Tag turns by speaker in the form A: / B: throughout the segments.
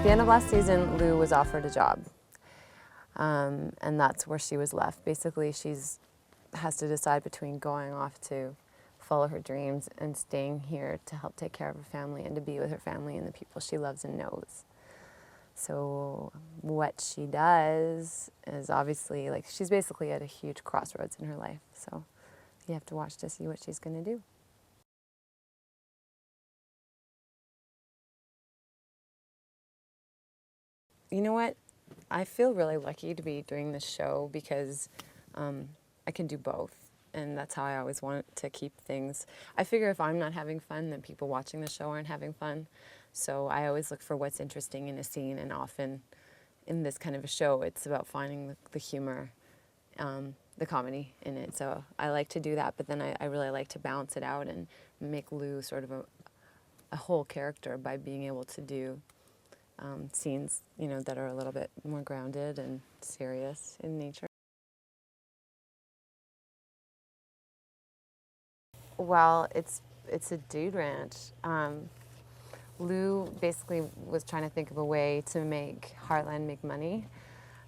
A: the end of last season, Lou was offered a job, and that's where she was left. Basically, has to decide between going off to follow her dreams and staying here to help take care of her family and to be with her family and the people she loves and knows. So what she does is obviously, like, she's basically at a huge crossroads in her life. So you have to watch to see what she's going to do. You know what? I feel really lucky to be doing this show because I can do both. And that's how I always want to keep things. I figure if I'm not having fun, then people watching the show aren't having fun. So I always look for what's interesting in a scene, and often in this kind of a show, it's about finding the humor, the comedy in it. So I like to do that, but then I really like to balance it out and make Lou sort of a whole character by being able to do scenes, you know, that are a little bit more grounded and serious in nature. Well, it's a dude ranch. Lou basically was trying to think of a way to make Heartland make money,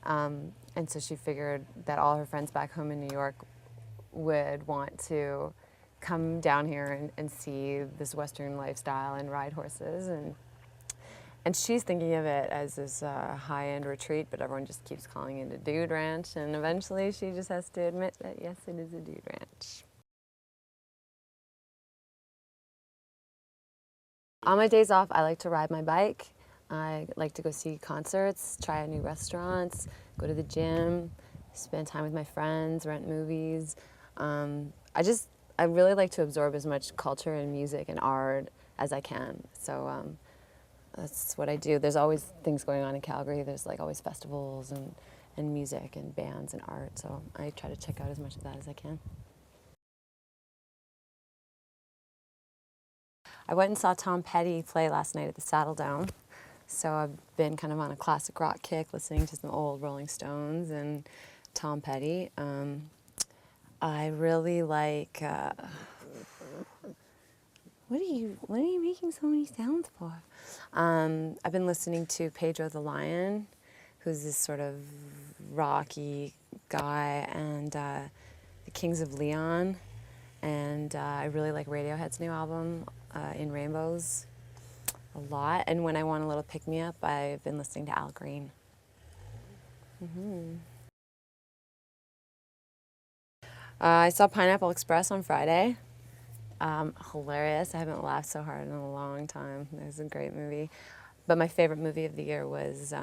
A: and so she figured that all her friends back home in New York would want to come down here and see this Western lifestyle and ride horses, and she's thinking of it as this high-end retreat, but everyone just keeps calling it a dude ranch, and eventually she just has to admit that yes, it is a dude ranch. On my days off, I like to ride my bike. I like to go see concerts, try new restaurants, go to the gym, spend time with my friends, rent movies. I really like to absorb as much culture and music and art as I can. So that's what I do. There's always things going on in Calgary. There's like always festivals and music and bands and art. So I try to check out as much of that as I can. I went and saw Tom Petty play last night at the Saddle Dome. So I've been kind of on a classic rock kick, listening to some old Rolling Stones and Tom Petty. I really like, what are you making so many sounds for? I've been listening to Pedro the Lion, who's this sort of rocky guy, and the Kings of Leon. And I really like Radiohead's new album, In Rainbows, a lot. And when I want a little pick-me-up, I've been listening to Al Green. I saw Pineapple Express on Friday. Hilarious. I haven't laughed so hard in a long time. It was a great movie. But my favorite movie of the year was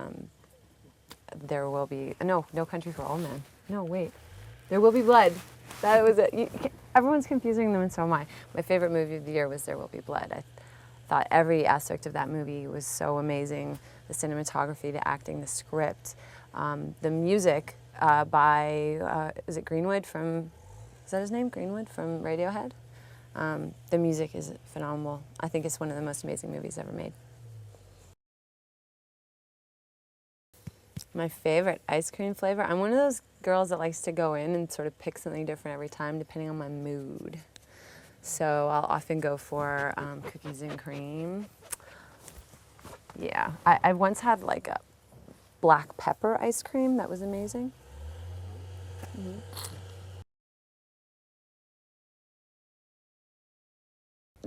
A: There Will Be... No Country for Old Men. No, wait. There Will Be Blood. That was it. Everyone's confusing them, and so am I. My favorite movie of the year was There Will Be Blood. I thought every aspect of that movie was so amazing. The cinematography, the acting, the script, the music by, is it Greenwood from, is that his name? Greenwood from Radiohead? The music is phenomenal. I think it's one of the most amazing movies ever made. My favorite ice cream flavor? I'm one of those girls that likes to go in and sort of pick something different every time depending on my mood. So I'll often go for cookies and cream. Yeah, I once had like a black pepper ice cream that was amazing.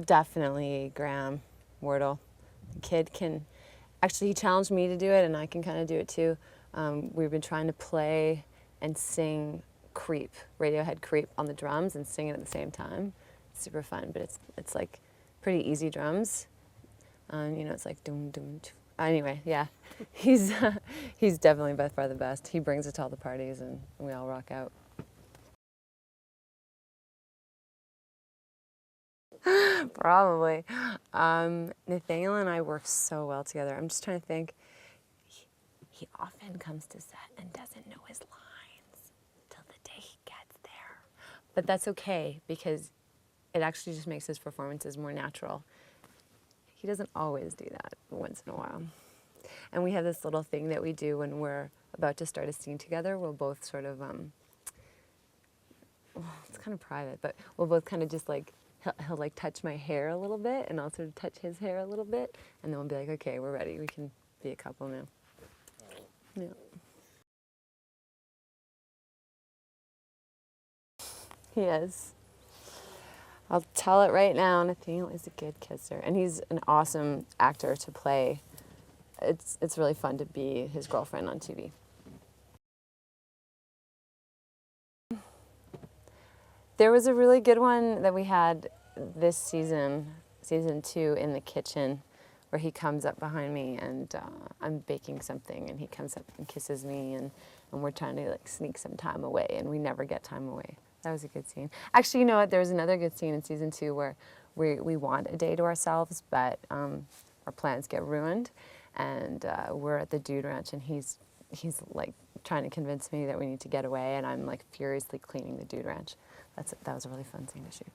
A: Definitely Graham Wordle. The kid can, actually he challenged me to do it and I can kind of do it too. We've been trying to play and sing Creep, Radiohead Creep on the drums and sing it at the same time. It's super fun, but it's like pretty easy drums. You know, it's like doom doom. Anyway, yeah, he's definitely by far the best. He brings it to all the parties and we all rock out. Probably. Nathaniel and I work so well together. I'm just trying to think. He often comes to set and doesn't know his lines till the day he gets there. But that's okay because it actually just makes his performances more natural. He doesn't always do that, but once in a while. And we have this little thing that we do when we're about to start a scene together. We'll both sort of, well, it's kind of private, but we'll both kind of just like, he'll like touch my hair a little bit and I'll sort of touch his hair a little bit. And then we'll be like, okay, we're ready. We can be a couple now. Yeah. He is. I'll tell it right now. Nathaniel is a good kisser, and he's an awesome actor to play. It's really fun to be his girlfriend on TV. There was a really good one that we had this season, season 2, in the kitchen, where he comes up behind me and I'm baking something, and he comes up and kisses me, and we're trying to like sneak some time away, and we never get time away. That was a good scene. Actually, you know what? There was another good scene in season 2 where we want a day to ourselves, but our plans get ruined, and we're at the dude ranch, and he's like trying to convince me that we need to get away, and I'm like furiously cleaning the dude ranch. That was a really fun scene to shoot.